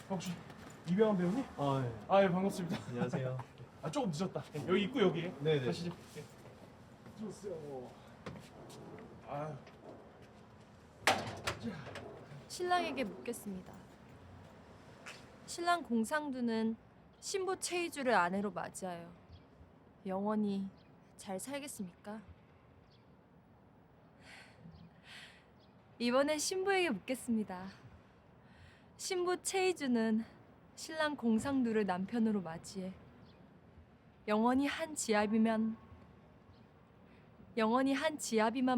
혹시 이병헌 배우님? 아, 네. 예, 반갑습니다. 안녕하세요. 조금 늦었다. 여기 있고 여기. 네네. 가시죠. 네. 좋았어요. 아, 신랑에게 묻겠습니다. 신랑 공상두는 신부 최희주를 아내로 맞이하여 영원히 잘 살겠습니까? 이번엔 신부에게 묻겠습니다. 신부 최희주는 신랑 공상두를 남편으로 맞이해 영원히 한 지아비만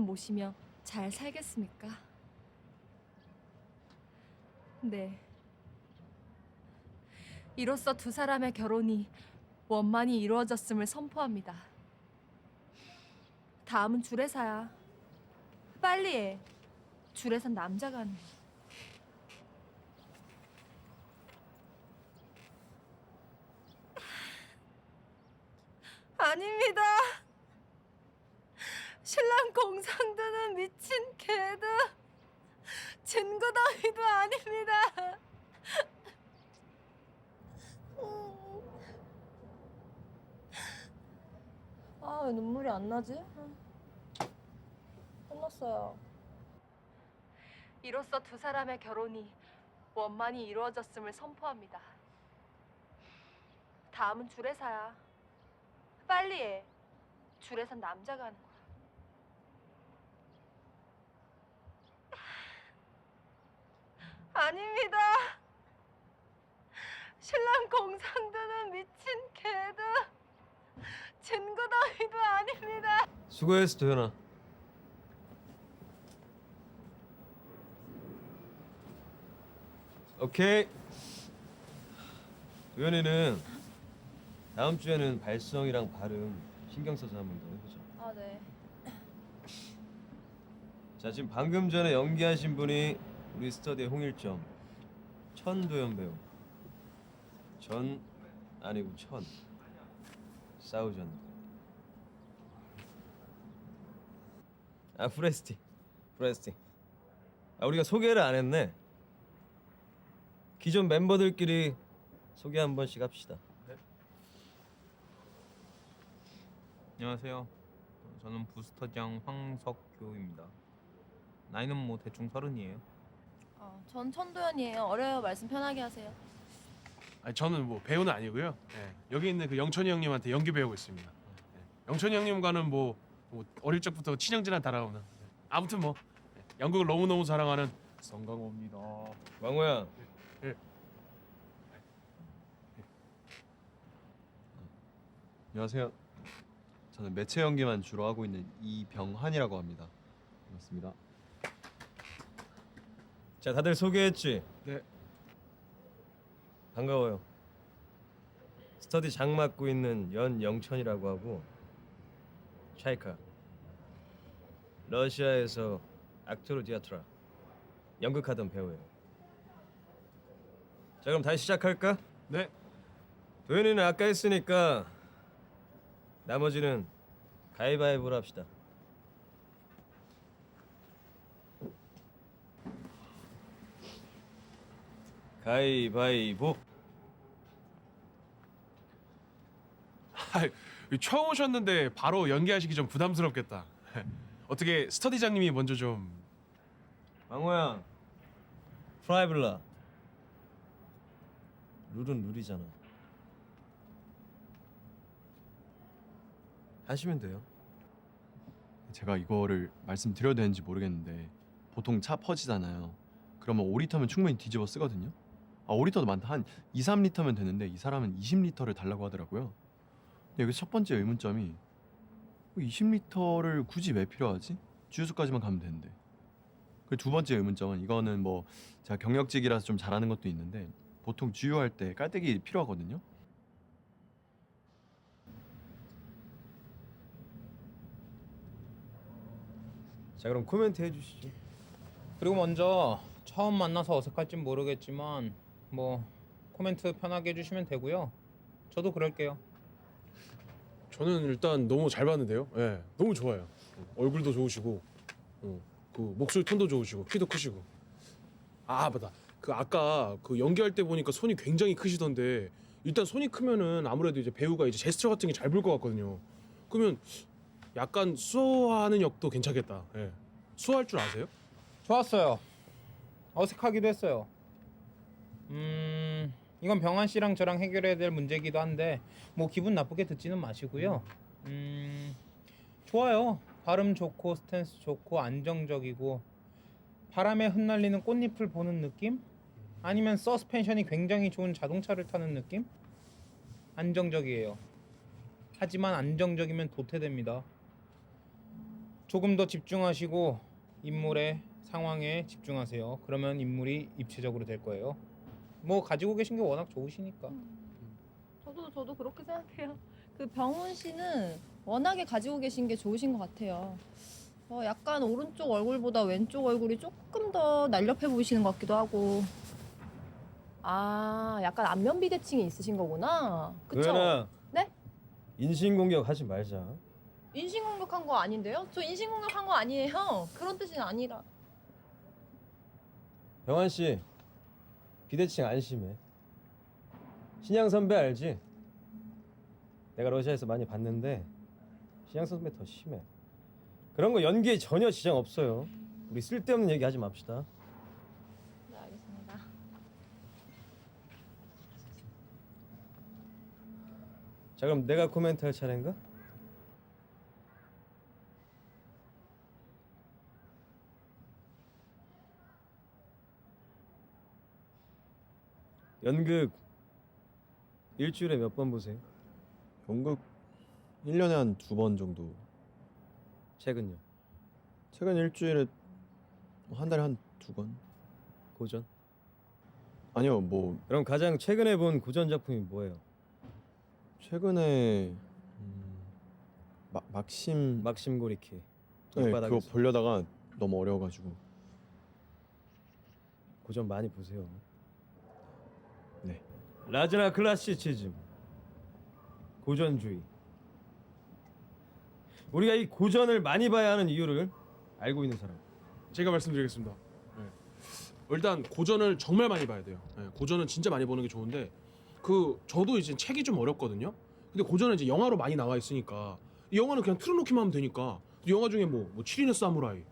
모시며 잘 살겠습니까? 네. 이로써 두 사람의 결혼이 원만히 이루어졌음을 선포합니다. 다음은 주례사야. 빨리 해. 주례사는 남자가 하는 거야. 아닙니다. 신랑 공상두는 미친 개도 진구덩이도 아닙니다. 아, 왜 눈물이 안 나지? 끝났어요. 이로써 두 사람의 결혼이 원만히 이루어졌음을 선포합니다. 다음은 주례사야. 빨리 해. 주례사는 남자가 하는 거야. 아닙니다. 신랑 공상두는 미친 개도 진구덩이도 아닙니다. 수고했어, 도현아. 오케이. 도현이는 다음 주에는 발성이랑 발음 신경 써서 한번 더 해보자. 아, 네. 자, 지금 방금 전에 연기하신 분이 우리 스터디의 홍일점 천도연 배우. 전 아니고 천. 싸우전. 아, 프레스티. 아, 우리가 소개를 안 했네. 기존 멤버들끼리 소개 한 번씩 합시다. 안녕하세요. 저는 부스터장 황석규입니다. 나이는 뭐 대충 30이에요. 전 천도연이에요. 어려요. 말씀 편하게 하세요. 저는 뭐 배우는 아니고요. 예. 여기 있는 그 영천이 형님한테 연기 배우고 있습니다. 예. 영천이 형님과는 뭐 어릴 적부터 친형제나 달아오는. 아무튼 뭐 연극을 너무너무 사랑하는 성강호입니다. 왕호야. 예. 안녕하세요. 저는 매체 연기만 주로 하고 있는 이병환이라고 합니다. 반갑습니다. 자, 다들 소개했지? 네. 반가워요. 스터디 장 맡고 있는 연영천이라고 하고 차이카. 러시아에서 악토르 디아트라 연극하던 배우예요. 자, 그럼 다시 시작할까? 네. 도현이는 아까 했으니까 나머지는 가위바위보로 합시다. 가위바위보. 처음 오셨는데 바로 연기하시기 좀 부담스럽겠다. 어떻게 스터디장님이 먼저 좀. 왕호야, 프라이블라. 룰은 룰이잖아. 하시면 돼요. 제가 이거를 말씀드려도 되는지 모르겠는데 보통 차 퍼지잖아요. 그러면 5리터면 충분히 뒤집어 쓰거든요. 아, 5리터도 많다. 한 2, 3리터면 되는데 이 사람은 20리터를 달라고 하더라고요. 근데 여기서 첫 번째 의문점이 20리터를 굳이 왜 필요하지? 주유소까지만 가면 되는데. 그리고 두 번째 의문점은 이거는 뭐 제가 경력직이라서 좀 잘하는 것도 있는데 보통 주유할 때 깔때기 필요하거든요. 자, 그럼 코멘트 해주시죠. 그리고 먼저 처음 만나서 어색할진 모르겠지만 뭐 코멘트 편하게 해주시면 되고요. 저도 그럴게요. 저는 일단 너무 잘 봤는데요. 예, 너무 좋아요. 얼굴도 좋으시고, 그 목소리 톤도 좋으시고, 키도 크시고. 아, 맞다. 그 아까 그 연기할 때 보니까 손이 굉장히 크시던데 일단 손이 크면은 아무래도 이제 배우가 이제 제스처 같은 게 잘 보일 것 같거든요. 그러면 약간 수호하는 역도 괜찮겠다. 예. 수호할 줄 아세요? 좋았어요. 어색하기도 했어요. 이건 병환 씨랑 저랑 해결해야 될 문제이기도 한데 뭐 기분 나쁘게 듣지는 마시고요. 좋아요. 발음 좋고 스탠스 좋고 안정적이고 바람에 흩날리는 꽃잎을 보는 느낌? 아니면 서스펜션이 굉장히 좋은 자동차를 타는 느낌? 안정적이에요. 하지만 안정적이면 도태됩니다. 조금 더 집중하시고 인물의 상황에 집중하세요. 그러면 인물이 입체적으로 될 거예요. 뭐 가지고 계신 게 워낙 좋으시니까. 저도 그렇게 생각해요. 그 병훈 씨는 워낙에 가지고 계신 게 좋으신 것 같아요. 약간 오른쪽 얼굴보다 왼쪽 얼굴이 조금 더 날렵해 보이시는 것 같기도 하고. 아, 약간 안면 비대칭이 있으신 거구나. 그쵸? 도연아. 네? 인신공격 하지 말자. 인신공격한 거 아닌데요? 저 인신공격한 거 아니에요. 그런 뜻이 아니라. 병환 씨 비대칭 안 심해. 신양 선배 알지? 내가 러시아에서 많이 봤는데 신양 선배 더 심해. 그런 거 연기에 전혀 지장 없어요. 우리 쓸데없는 얘기 하지 맙시다. 네, 알겠습니다. 자 그럼 내가 코멘트 할 차례인가? 연극 일주일에 몇 번 보세요? 연극 1년에 한 2번 정도. 최근요? 최근 일주일에 한 달에 한 2건. 고전? 아니요, 뭐 그럼 가장 최근에 본 고전 작품이 뭐예요? 최근에 막심. 막심 고리키. 네, 그거 길바닥에서. 보려다가 너무 어려워가지고. 고전 많이 보세요. 네. 라즈나 클라시치즘. 고전주의. 우리가 이 고전을 많이 봐야 하는 이유를 알고 있는 사람. 제가 말씀드리겠습니다. 예. 일단 고전을 정말 많이 봐야 돼요. 예, 고전은 진짜 많이 보는 게 좋은데 그 저도 이제 책이 좀 어렵거든요. 근데 고전은 이제 영화로 많이 나와 있으니까 이 영화는 그냥 틀어놓기만 하면 되니까 영화 중에 뭐 7인의 사무라이,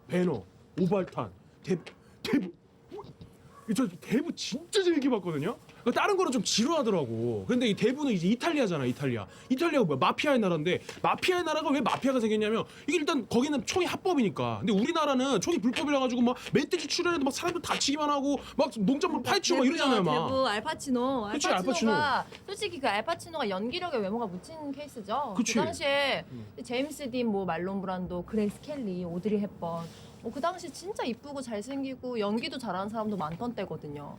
배너, 오발탄, 대부 저 대부 진짜 재밌게 봤거든요. 그러니까 다른 거는 좀 지루하더라고. 근데 이 대부는 이제 이탈리아잖아, 이탈리아가 뭐야? 마피아의 나라인데 마피아의 나라가 왜 마피아가 생겼냐면 이게 일단 거기는 총이 합법이니까. 근데 우리나라는 총이 불법이라 가지고 막 멧돼지 출연해도 막 사람들 다치기만 하고 막 농작물 파헤치고 막 이러잖아요, 막. 대부 알파치노. 그치, 알파치노가 솔직히 그 알파치노가 연기력에 외모가 묻힌 케이스죠. 그치. 그 당시에 제임스 딘, 뭐 말론 브란도, 그레이스 켈리, 오드리 헵번. 그 당시 진짜 이쁘고 잘생기고 연기도 잘하는 사람도 많던 때거든요.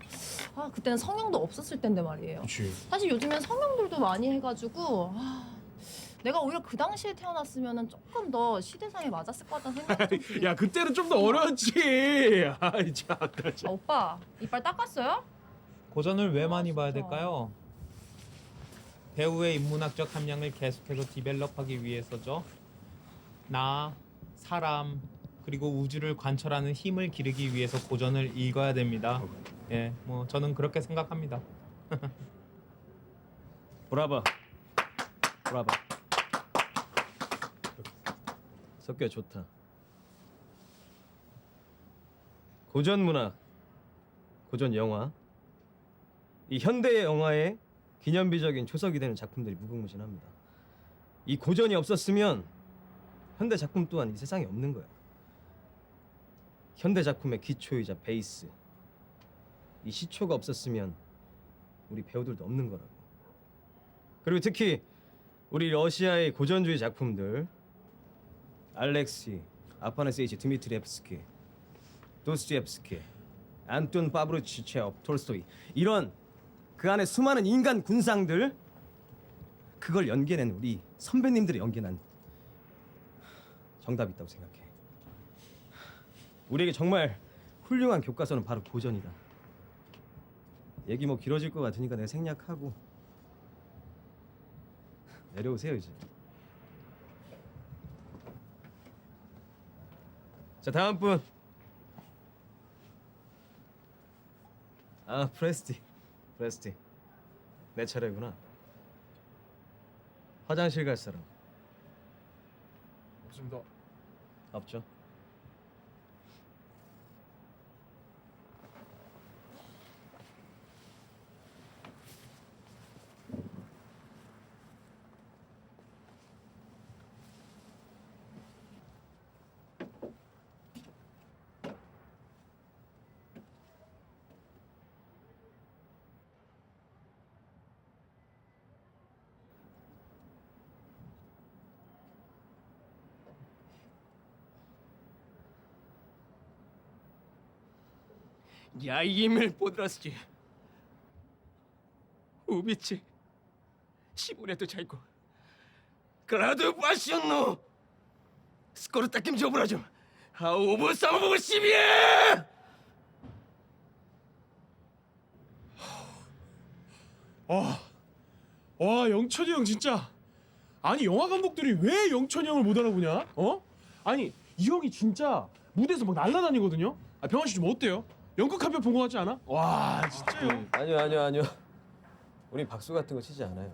아, 그때는 성형도 없었을 텐데 말이에요. 그렇지. 사실 요즘엔 성형들도 많이 해가지고 내가 오히려 그 당시에 태어났으면 조금 더 시대상에 맞았을 것 같다는 생각이 좀 들어요. 야, 그때는 좀 더 어려웠지. 아이 참. 오빠 이빨 닦았어요? 고전을 왜 많이 봐야 될까요? 배우의 인문학적 함량을 계속해서 디벨롭하기 위해서죠. 나, 사람, 그리고 우주를 관철하는 힘을 기르기 위해서 고전을 읽어야 됩니다. 예, 뭐 저는 그렇게 생각합니다. 브라바. 브라바. 석규야 좋다. 고전 문학, 고전 영화, 이 현대의 영화의 기념비적인 초석이 되는 작품들이 무궁무진합니다. 이 고전이 없었으면 현대 작품 또한 이 세상에 없는 거야. 현대 작품의 기초이자 베이스, 이 시초가 없었으면 우리 배우들도 없는 거라고. 그리고 특히 우리 러시아의 고전주의 작품들, 알렉시 아파나세이치 드미트리옙스키, 도스토옙스키, 안톤 파브로치 체홉, 톨스토이, 이런 그 안에 수많은 인간 군상들, 그걸 연기해낸 우리 선배님들의 연기 난 정답이 있다고 생각해. 우리에게 정말 훌륭한 교과서는 바로 고전이다. 얘기 뭐 길어질 것 같으니까 내가 생략하고 내려오세요 이제. 자 다음 분. 아, 프레스티. 내 차례구나. 화장실 갈 사람 없습니다. 없죠? Я имел подрасти. Убийцы. Сибун에도 차이고. 그래도 빠셨노. скоро таким же образом. А оба самого себе. 와 영천이 형 진짜. 아니 영화 감독들이 왜 영천이 형을 못 알아보냐? 어? 아니 이 형이 진짜 무대에서 막 날아다니거든요. 아 병원 씨 좀 어때요? 연극 한 편 본 거 같지 않아? 와 진짜요. 아니요. 우리 박수 같은 거 치지 않아요.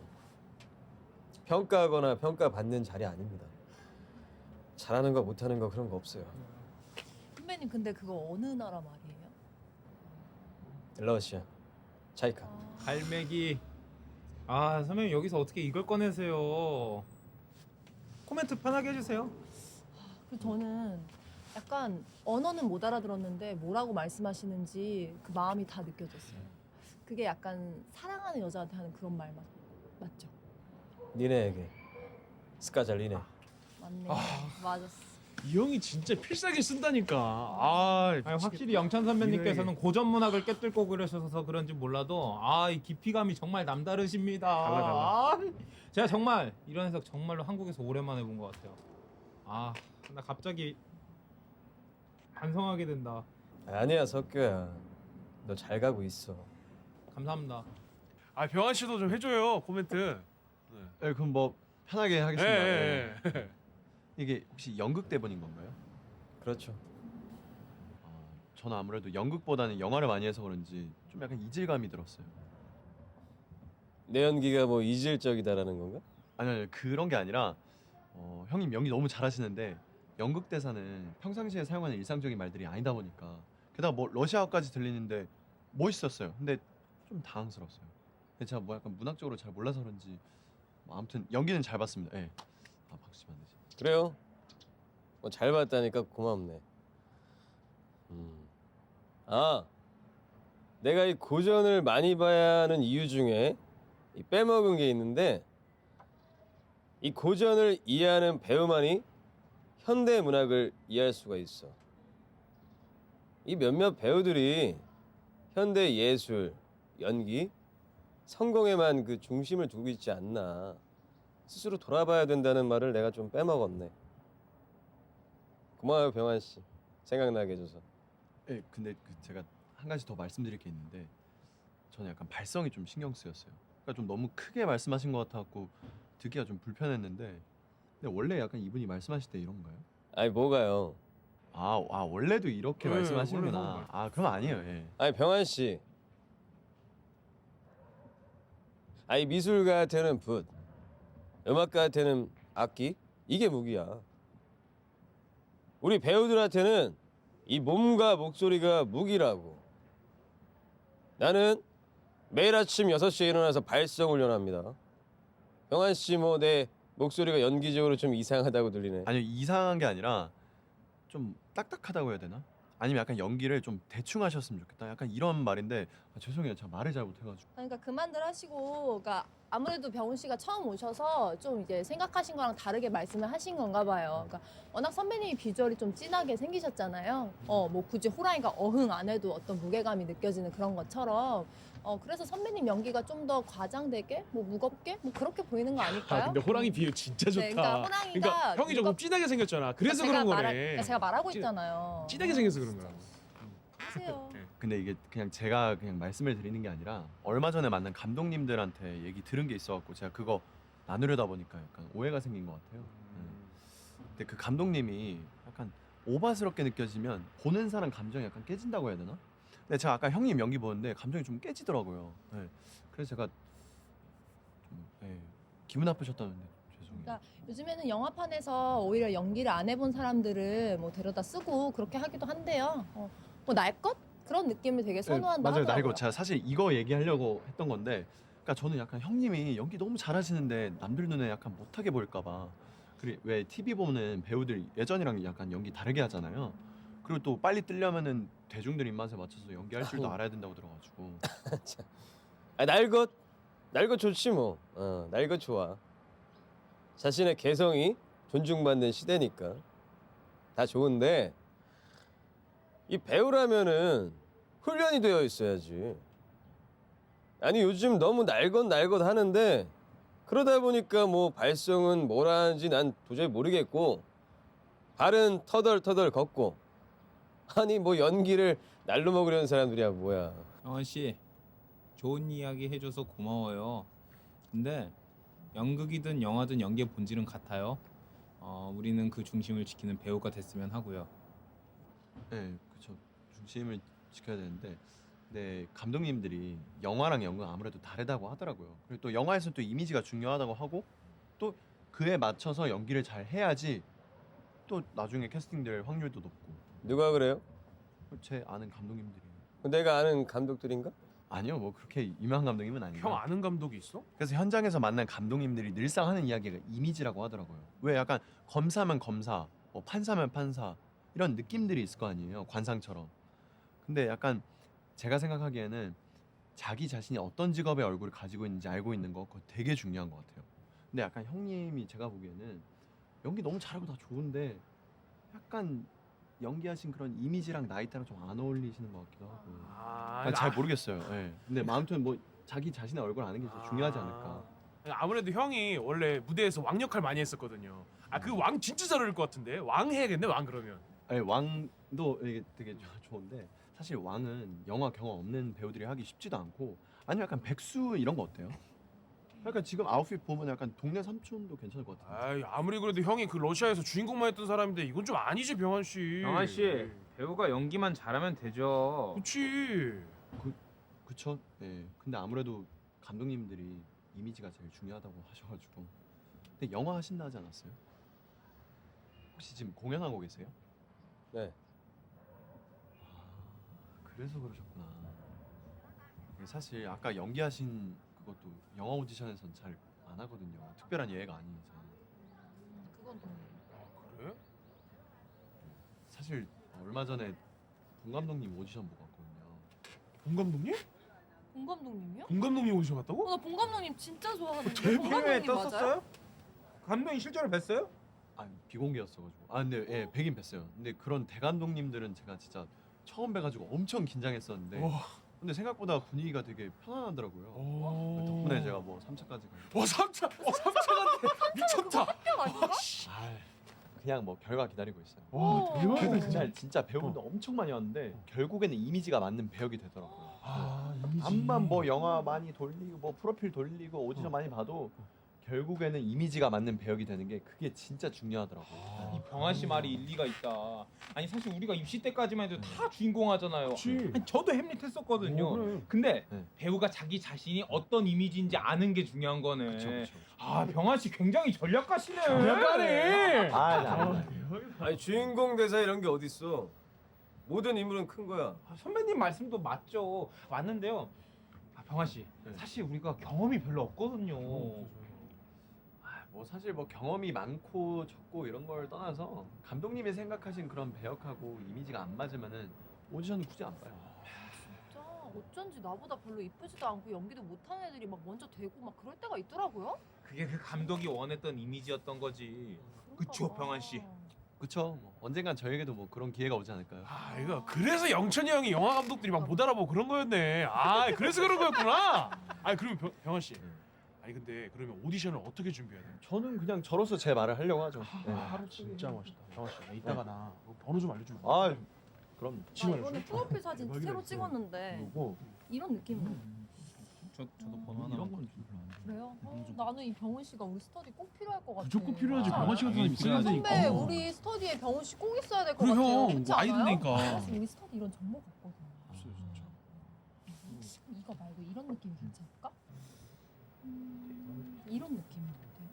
평가하거나 평가받는 자리 아닙니다. 잘하는 거 못하는 거 그런 거 없어요. 선배님 근데 그거 어느 나라 말이에요? 러시아, 차이카. 갈매기. 아 선배님 여기서 어떻게 이걸 꺼내세요? 코멘트 편하게 해주세요. 그 저는 약간 언어는 못 알아들었는데 뭐라고 말씀하시는지 그 마음이 다 느껴졌어요. 그게 약간 사랑하는 여자한테 하는 그런 말 맞죠? 니네에게 스카잘리네. 맞네. 맞았어. 이 형이 진짜 필살기 쓴다니까. 아 아니, 확실히 영찬 선배님께서는 고전 문학을 꿰뚫고 그러셔서 그런지 몰라도 이 깊이감이 정말 남다르십니다. 달라. 아, 제가 정말 이런 해석 정말로 한국에서 오랜만에 본 것 같아요. 나 갑자기 반성하게 된다. 아니야 석규야, 너 잘 가고 있어. 감사합니다. 아 병환 씨도 좀 해줘요 코멘트. 네, 그럼 뭐 편하게 하겠습니다. 예. 네. 이게 혹시 연극 대본인 건가요? 그렇죠. 저는 아무래도 연극보다는 영화를 많이 해서 그런지 좀 약간 이질감이 들었어요. 내 연기가 뭐 이질적이다라는 건가? 아니 그런 게 아니라 형님 연기 너무 잘하시는데 연극 대사는 평상시에 사용하는 일상적인 말들이 아니다 보니까 게다가 뭐 러시아어까지 들리는데 멋있었어요. 근데 좀 당황스러웠어요. 근데 제가 뭐 약간 문학적으로 잘 몰라서 그런지 뭐 아무튼 연기는 잘 봤습니다. 예. 박수 치면 안 되지. 그래요? 뭐 잘 봤다니까 고맙네. 내가 이 고전을 많이 봐야 하는 이유 중에 이 빼먹은 게 있는데, 이 고전을 이해하는 배우만이 현대 문학을 이해할 수가 있어. 이 몇몇 배우들이 현대 예술, 연기, 성공에만 그 중심을 두고 있지 않나. 스스로 돌아봐야 된다는 말을 내가 좀 빼먹었네. 고마워요 병환 씨, 생각나게 해줘서. 예. 근데 제가 한 가지 더 말씀드릴 게 있는데 저는 약간 발성이 좀 신경 쓰였어요. 그러니까 좀 너무 크게 말씀하신 것 같아갖고 듣기가 좀 불편했는데 근데 원래 약간 이분이 말씀하실 때 이런가요? 아니 뭐가요? 원래도 이렇게 네, 말씀하시는구나. 원래 그런 그럼 아니에요. 예. 아니 병환 씨, 아니 미술가한테는 붓, 음악가한테는 악기, 이게 무기야. 우리 배우들한테는 이 몸과 목소리가 무기라고. 나는 매일 아침 6시에 일어나서 발성 훈련합니다. 병환 씨 뭐 내 목소리가 연기적으로 좀 이상하다고 들리네. 아니요 이상한 게 아니라 좀 딱딱하다고 해야 되나? 아니면 약간 연기를 좀 대충 하셨으면 좋겠다. 약간 이런 말인데 죄송해요. 제가 말을 잘 못해가지고. 그러니까 그만들 하시고, 그러니까 아무래도 병훈 씨가 처음 오셔서 좀 이제 생각하신 거랑 다르게 말씀을 하신 건가 봐요. 그러니까 워낙 선배님이 비주얼이 좀 진하게 생기셨잖아요. 뭐 굳이 호랑이가 어흥 안 해도 어떤 무게감이 느껴지는 그런 것처럼. 그래서 선배님 연기가 좀 더 과장되게, 뭐 무겁게, 뭐 그렇게 보이는 거 아닐까요? 아 근데 호랑이 비유 진짜 좋다. 네, 그러니까 호랑이가 그러니까 형이 조금 진하게 생겼잖아. 그래서 제가 그런 거네. 그러니까 제가 말하고 찐- 있잖아요. 진하게 생겨서 그런 거야. 하세요. 근데 이게 그냥 제가 그냥 말씀을 드리는 게 아니라 얼마 전에 만난 감독님들한테 얘기 들은 게 있어갖고 제가 그거 나누려다 보니까 약간 오해가 생긴 것 같아요. 근데 그 감독님이 약간 오바스럽게 느껴지면 보는 사람 감정이 약간 깨진다고 해야 되나? 근데 제가 아까 형님 연기 보는데 감정이 좀 깨지더라고요. 네. 그래서 제가 좀 기분 나쁘셨다는데 죄송해요. 그러니까 요즘에는 영화판에서 오히려 연기를 안 해본 사람들을 뭐 데려다 쓰고 그렇게 하기도 한데요. 뭐 날 것? 그런 느낌을 되게 선호한다 맞아요. 나 하더라고요. 이거 제가 사실 이거 얘기하려고 했던 건데, 그러니까 저는 약간 형님이 연기 너무 잘하시는데 남들 눈에 약간 못하게 보일까봐. 그리고 왜 TV 보는 배우들 예전이랑 약간 연기 다르게 하잖아요. 그리고 또 빨리 뜨려면은 대중들 입맛에 맞춰서 연기할 줄도 알아야 된다고 들어가지고. 아, 날것 좋지 뭐. 날것 좋아. 자신의 개성이 존중받는 시대니까 다 좋은데 이 배우라면은 훈련이 되어 있어야지. 아니 요즘 너무 날것 하는데 그러다 보니까 뭐 발성은 뭐라 하는지 난 도저히 모르겠고 발은 터덜터덜 걷고 아니 뭐 연기를 날로 먹으려는 사람들이야 뭐야. 영환 씨, 좋은 이야기 해줘서 고마워요. 근데 연극이든 영화든 연기의 본질은 같아요. 우리는 그 중심을 지키는 배우가 됐으면 하고요. 네, 그렇죠. 중심을 지켜야 되는데, 네 감독님들이 영화랑 연극 아무래도 다르다고 하더라고요. 그리고 또 영화에서 또 이미지가 중요하다고 하고 또 그에 맞춰서 연기를 잘 해야지 또 나중에 캐스팅될 확률도 높고. 누가 그래요? 제 아는 감독님들이. 내가 아는 감독들인가? 아니요, 뭐 그렇게 유명한 감독님은 아니고. 형 아는 감독이 있어? 그래서 현장에서 만난 감독님들이 늘상 하는 이야기가 이미지라고 하더라고요. 왜 약간 검사면 검사, 뭐 판사면 판사 이런 느낌들이 있을 거 아니에요, 관상처럼. 근데 약간 제가 생각하기에는 자기 자신이 어떤 직업의 얼굴을 가지고 있는지 알고 있는 거 그거 되게 중요한 것 같아요. 근데 약간 형님이 제가 보기에는 연기 너무 잘하고 다 좋은데 약간 연기하신 그런 이미지랑 나이대랑 좀 안 어울리시는 것 같기도 하고. 잘 모르겠어요. 예. 근데 아무튼 뭐 자기 자신의 얼굴 아는 게 진짜 중요하지 않을까. 아무래도 형이 원래 무대에서 왕 역할 많이 했었거든요. 그 왕 진짜 잘 어울릴 것 같은데 왕 해야겠네 왕 그러면. 아니, 왕도 이게 되게 좋은데 사실 왕은 영화 경험 없는 배우들이 하기 쉽지도 않고. 아니면 약간 백수 이런 거 어때요? 약간 지금 아웃핏 보면 약간 동네 삼촌도 괜찮을 것 같아요. 아무리 그래도 형이 그 러시아에서 주인공만 했던 사람인데 이건 좀 아니지 병환 씨. 영환 씨, 배우가 연기만 잘하면 되죠. 그렇지. 그쵸? 예. 근데 아무래도 감독님들이 이미지가 제일 중요하다고 하셔가지고. 근데 영화 하신다 하지 않았어요? 혹시 지금 공연하고 계세요? 네. 그래서 그러셨구나. 사실 아까 연기하신 그것도 영화 오디션에선 잘 안 하거든요. 특별한 예외가 아닌 이상. 그건 또 그래? 사실 얼마 전에 본 감독님 오디션 보고 왔거든요. 본 감독님? 본 감독님이요? 본 감독님 오디션 갔다고? 나 본 감독님 진짜 좋아하는데. 대박. 본 감독님 맞아요? 감독님 실제로 뵀어요? 아 비공개였어가지고. 아 근데 예 뵈긴 뵀어요. 근데 그런 대감독님들은 제가 진짜 처음 뵈가지고 엄청 긴장했었는데. 와. 근데 생각보다 분위기가 되게 편안하더라고요. 오. 덕분에 제가 뭐 3차까지 가고. 3차. 3차간데 미쳤다. 합격 아닌가? 그냥 뭐 결과 기다리고 있어요. 와 대박이다 진짜. 진짜 배우분들 엄청 많이 왔는데 결국에는 이미지가 맞는 배역이 되더라고요. 이미지. 암만 뭐 영화 많이 돌리고 뭐 프로필 돌리고 오디션 많이 봐도 결국에는 이미지가 맞는 배역이 되는 게 그게 진짜 중요하더라고요. 이 병환 씨 말이 일리가 있다. 아니 사실 우리가 입시 때까지만 해도 다 주인공 하잖아요. 그치. 아니, 저도 햄릿 했었거든요. 그래. 근데 네. 배우가 자기 자신이 어떤 이미지인지 아는 게 중요한 거네. 그쵸. 아 병환 씨 굉장히 전략가시네. 전략가네. 아니 주인공 대사 이런 게 어딨어. 모든 인물은 큰 거야. 선배님 말씀도 맞죠. 맞는데요. 병환 씨, 네. 사실 우리가 경험이 별로 없거든요. 뭐 사실 뭐 경험이 많고 적고 이런 걸 떠나서 감독님이 생각하신 그런 배역하고 이미지가 안 맞으면은 오디션은 굳이 안 봐요. 진짜 어쩐지 나보다 별로 이쁘지도 않고 연기도 못하는 애들이 막 먼저 되고 막 그럴 때가 있더라고요. 그게 그 감독이 원했던 이미지였던 거지. 그런가 그쵸, 봐. 병환 씨? 그쵸? 뭐 언젠간 저에게도 뭐 그런 기회가 오지 않을까요? 이거 그래서 영천이 형이 영화 감독들이 막 못 알아보고 그런 거였네. 그래서 그런 거였구나. 그러면 병환 씨. 아니 근데 그러면 오디션을 어떻게 준비해야 돼요? 저는 그냥 저로서 제 말을 하려고 하죠. 하루 진짜 멋있다. 병환 씨, 이따가 나 번호 좀 알려줘. 그럼 나 지금 이번에 알려줘. 프로필 사진 대박이다, 새로 진짜. 찍었는데 그리고 이런 느낌이에요. 저도 번호 하나. 이런 건 별로 안 돼. 그래요? 나는 이 병훈 씨가 우리 스터디 꼭 필요할 것 같아. 무조건 필요하지. 그렇지 병환 씨 같은 않아요? 사람 있어야 되니까. 선배 우리 스터디에 병훈 씨 꼭 있어야 될 것 그래, 같아요. 형. 그렇지 아이 않아요? 되니까. 사실 우리 스터디 이런 정보가 없거든. 없어요, 진짜. 이거 말고 이런 느낌이 괜찮을까? 이런 느낌은 어때요?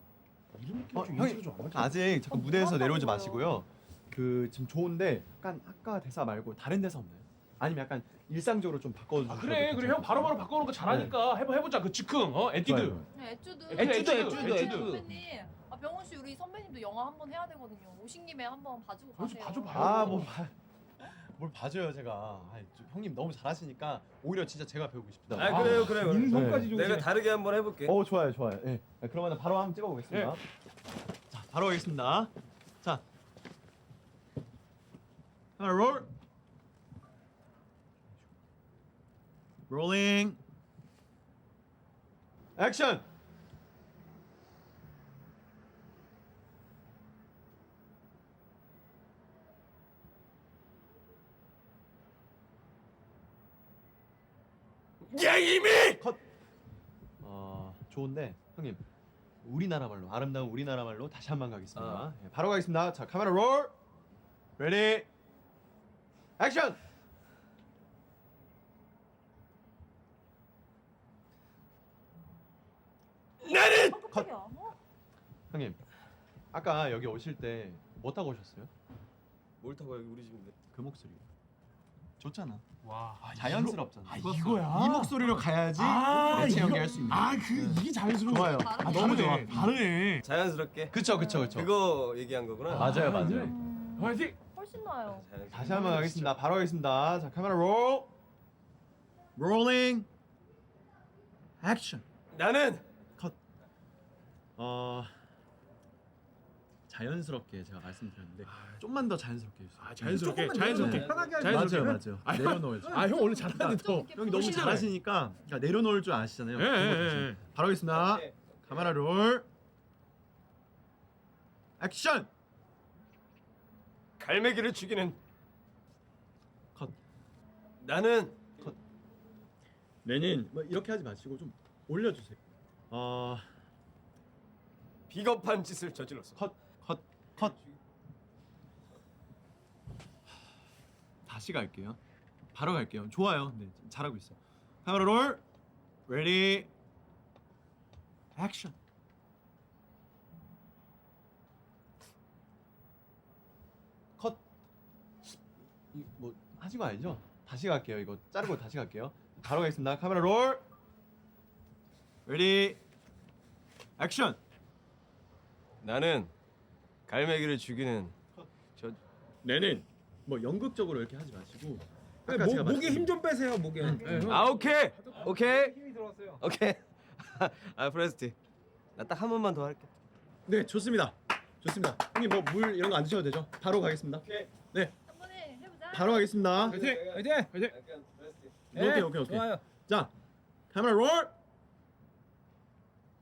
이런 느낌 좀 형님, 인식이 좀안 맞죠? 아직 잠깐 어, 무대에서 뭐 내려오지 한다는 마시고요. 그 지금 좋은데 약간 아까 대사 말고 다른 대사 없나요? 아니면 약간 일상적으로 좀 바꿔주셔도 그래 형 바로바로 바꿔놓은 거 잘하니까 해보자 그 즉흥 에뛰드. 좋아요. 에tude. 에tude. 선배님. 아 병원 씨 우리 선배님도 영화 한번 해야 되거든요. 오신 김에 한번 봐주고 가세요. 아, 뭘 봐줘요 제가. 형님 너무 잘하시니까 오히려 진짜 제가 배우고 싶다. 아 그래요. 인성까지 좋으시네. 내가 다르게 한번 해볼게. 좋아요. 예. 그러면 바로 한번 찍어보겠습니다. 자, 바로 하겠습니다. 자, 하나 롤. 롤링. 액션. 야 이미! 컷. 좋은데 형님 우리나라 말로 아름다운 우리나라 말로 다시 한 번 가겠습니다. 예, 바로 가겠습니다. 자, 카메라 롤. 레디. 액션. 나는 깜짝이야. 어? 형님 아까 여기 오실 때 뭐 타고 오셨어요? 뭘 타고 여기 우리 집인데? 그 목소리 좋잖아. 와 자연스럽잖아. 이거야. 이 목소리로 가야지 매체 연기할 수 있는. 이게 자연스러운. 좋아요. 다르네. 너무 좋아. 다르네. 자연스럽게. 그쵸. 그거 얘기한 거구나. 맞아요. 화이팅. 훨씬 나아요. 자연스럽게. 다시 한번 가겠습니다. 바로 가겠습니다. 자, 카메라 롤. 롤링. 액션. 나는 자연스럽게 제가 말씀드렸는데 좀만 더 자연스럽게 해주세요. 자연스럽게. 편하게 하지 자연스럽게. 맞아요. 내려놓아야죠. 형 원래 잘하는데 또. 이렇게 형이 너무 보시잖아요. 잘하시니까 그러니까 내려놓을 줄 아시잖아요. 예, 그런 거 예, 대신. 예. 바로 하겠습니다. 오케이. 카메라 롤. 액션. 갈매기를 죽이는 컷. 나는 레닌 뭐 이렇게 하지 마시고 좀 올려주세요. 비겁한 짓을 저질렀어. 컷. 다시 갈게요. 바로 갈게요. 좋아요. 네, 잘하고 있어. 카메라 롤. 레디. 액션. 컷. 뭐 하신 거 아니죠? 다시 갈게요. 이거 자르고 다시 갈게요. 바로 가겠습니다. 카메라 롤. 레디. 액션. 나는 갈매기를 죽이는 네는 뭐 연극적으로 이렇게 하지 마시고 아까 목, 제가 목에 말씀드린- 힘 좀 빼세요. 목에. 아 오케이 힘이 들어왔어요. 오케이. 아 프레스티 나 딱 한 번만 더 할게. 네, 좋습니다. 형님 뭐 물 이런 거 안 드셔도 되죠? 바로 가겠습니다. 네, 한 번에 해보자. 바로 가겠습니다. 화이팅! 약간 프레스티. 오케이. 좋아요. 자, 카메라 롤.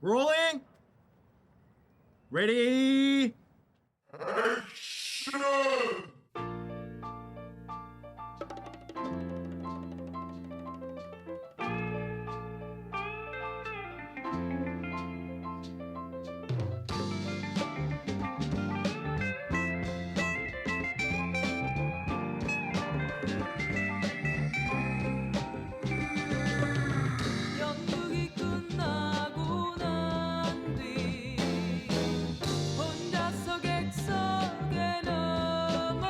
롤링. 레디. 연극이 끝나고 난 뒤 혼자서 객석에 넘어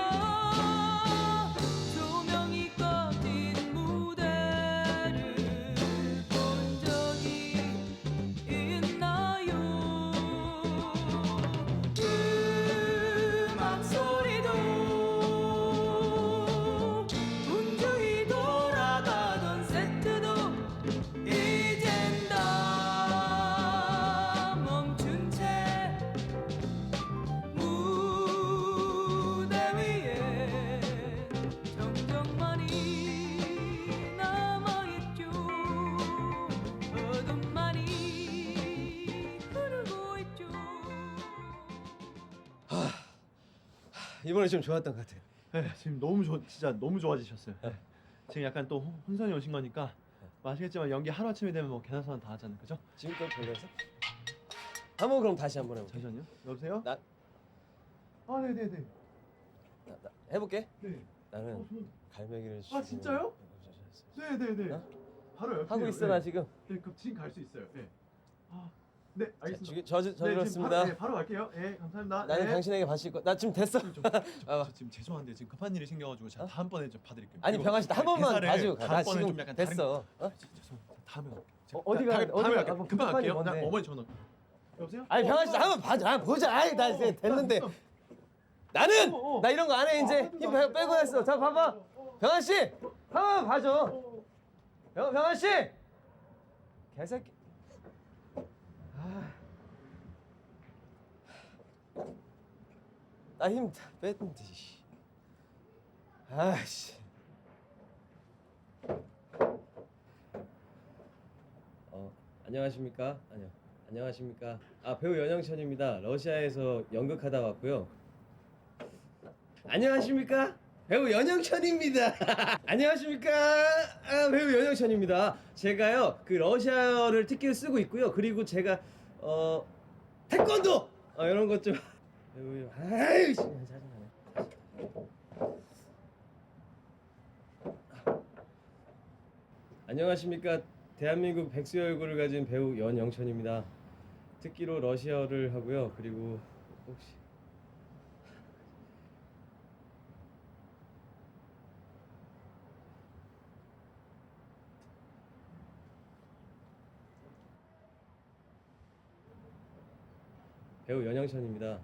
조명이 꺼진 무대를 본 적이 있나요? 음악 소리도 분주히 돌아가던 세트도 이젠 다 멈춘 채 무대 위에 정적만이 남아있죠. 어둠만이 흐르고 있죠. 이번에 좀 좋았던 것 같아. 네, 지금 진짜 너무 좋아지셨어요. 네. 지금 약간 또 혼선이 오신 거니까 아시겠지만 연기 하루 아침에 되면 뭐 개나소나 다 하잖아요, 그죠? 지금껏 별로였어? 한번 그럼 다시 한번 해볼게. 잠시만요. 여보세요? 나- 네네네. 나 해볼게. 네. 나는 갈매기를 아, 진짜요? 네네네. 어? 바로 옆에 하고 있어 나 지금. 네, 그럼 지금 갈 수 있어요. 네. 네, 자, 알겠습니다. 저 들었습니다. 바로 갈게요. 네, 감사합니다. 나는 네. 당신에게 받을 거. 나 지금 됐어. 저 지금 죄송한데 지금 급한 일이 생겨가지고 제가 다음번에 좀 봐드릴게요. 아니 그리고 병환 씨 한 번만 대사를 봐주고 가. 나 다음번에 지금 좀 약간 됐어. 어? 죄송합니다. 다음에 갈게요. 어디 가- 어디 다음에 가- 갈게요. 뭐 금방 급한 갈게요. 일이 나 뭔데? 어머니 전화. 여보세요? 아니 병환 씨 한 번 봐줘. 한 번 보자. 아이 나 이제 됐는데. 나는 나 이런 거 안 해 이제 힘 빼고 했어. 자 봐봐. 병환 씨 한 번 봐줘. 병환 씨. 개새끼. 나 힘 뺐는데. 씨. 아씨. 안녕하십니까? 안녕하십니까? 아 배우 연영천입니다. 러시아에서 연극하다 왔고요. 안녕하십니까? 배우 연영천입니다. 안녕하십니까? 아, 배우 연영천입니다. 제가요 그 러시아어를 특기를 쓰고 있고요. 그리고 제가 태권도 이런 것 좀 배우 아이씨 짜증나네. 안녕하십니까? 대한민국 백수의 얼굴을 가진 배우 연영천입니다. 특기로 러시아어를 하고요. 그리고 혹시 배우 연영천입니다.